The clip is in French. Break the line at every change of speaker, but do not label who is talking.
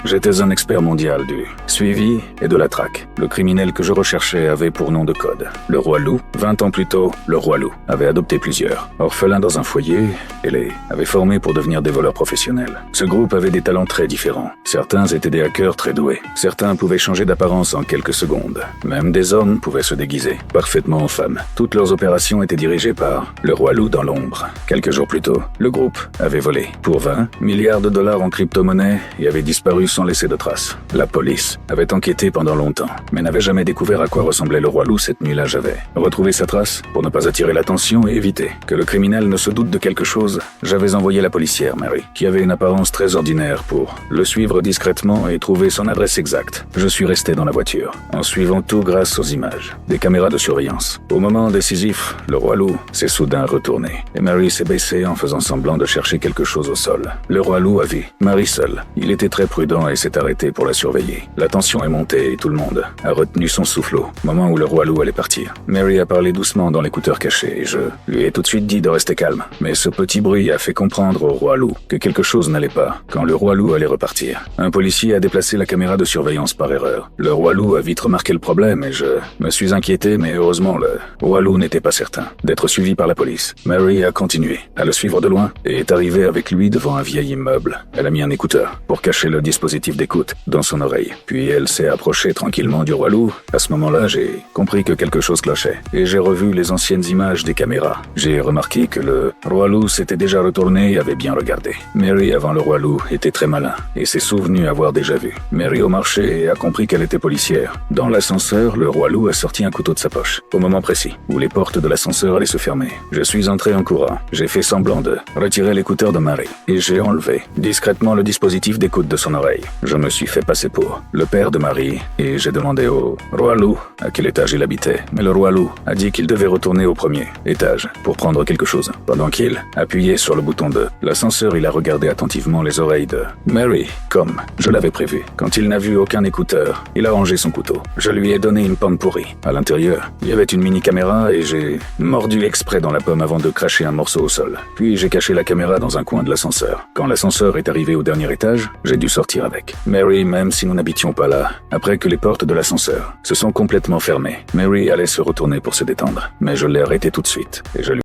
J'étais un expert mondial du suivi et de la traque. Le criminel que je recherchais avait pour nom de code le Roi Loup. 20 ans plus tôt, le Roi Loup avait adopté plusieurs. Orphelins dans un foyer, et les avait formés pour devenir des voleurs professionnels. Ce groupe avait des talents très différents. Certains étaient des hackers très doués. Certains pouvaient changer d'apparence en quelques secondes. Même des hommes pouvaient se déguiser parfaitement en femmes. Toutes leurs opérations étaient dirigées par le Roi Loup dans l'ombre. Quelques jours plus tôt, le groupe avait volé pour 20 milliards de dollars en crypto-monnaie et avait disparu sans laisser de traces. La police avait enquêté pendant longtemps, mais n'avait jamais découvert à quoi ressemblait le Roi Loup cette nuit-là. J'avais retrouvé sa trace pour ne pas attirer l'attention et éviter que le criminel ne se doute de quelque chose. J'avais envoyé la policière, Mary, qui avait une apparence très ordinaire, pour le suivre discrètement et trouver son adresse exacte. Je suis resté dans la voiture, en suivant tout grâce aux images des caméras de surveillance. Au moment décisif, le Roi Loup s'est soudain retourné, et Mary s'est baissée en faisant semblant de chercher quelque chose au sol. Le Roi Loup a vu Mary seule. Il était très prudent et s'est arrêté pour la surveiller. La tension est montée et tout le monde a retenu son souffle au moment où le Roi Loup allait partir. Mary a parlé doucement dans l'écouteur caché et je lui ai tout de suite dit de rester calme. Mais ce petit bruit a fait comprendre au Roi Loup que quelque chose n'allait pas quand le Roi Loup allait repartir. Un policier a déplacé la caméra de surveillance par erreur. Le Roi Loup a vite remarqué le problème et je me suis inquiété, mais heureusement le Roi Loup n'était pas certain d'être suivi par la police. Mary a continué à le suivre de loin et est arrivée avec lui devant un vieil immeuble. Elle a mis un écouteur pour cacher le dispositif d'écoute dans son oreille. Puis elle s'est approchée tranquillement du Roi Loup. À ce moment-là, j'ai compris que quelque chose clochait et j'ai revu les anciennes images des caméras. J'ai remarqué que le Roi Loup s'était déjà retourné et avait bien regardé. Mary, avant le Roi Loup, était très malin et s'est souvenu avoir déjà vu Mary au marché et a compris qu'elle était policière. Dans l'ascenseur, le Roi Loup a sorti un couteau de sa poche, au moment précis où les portes de l'ascenseur allaient se fermer. Je suis entré en courant. J'ai fait semblant de retirer l'écouteur de Mary et j'ai enlevé discrètement le dispositif d'écoute de son oreille. Je me suis fait passer pour le père de Mary et j'ai demandé au Roi Loup à quel étage il habitait. Mais le Roi Loup a dit qu'il devait retourner au premier étage pour prendre quelque chose. Pendant qu'il appuyait sur le bouton de l'ascenseur, il a regardé attentivement les oreilles de Mary, comme je l'avais prévu. Quand il n'a vu aucun écouteur, il a rangé son couteau. Je lui ai donné une pomme pourrie. À l'intérieur, il y avait une mini-caméra et j'ai mordu exprès dans la pomme avant de cracher un morceau au sol. Puis j'ai caché la caméra dans un coin de l'ascenseur. Quand l'ascenseur est arrivé au dernier étage, j'ai dû sortir avec Mary, même si nous n'habitions pas là. Après que les portes de l'ascenseur se sont complètement fermées, Mary allait se retourner pour se détendre. Mais je l'ai arrêtée tout de suite et je lui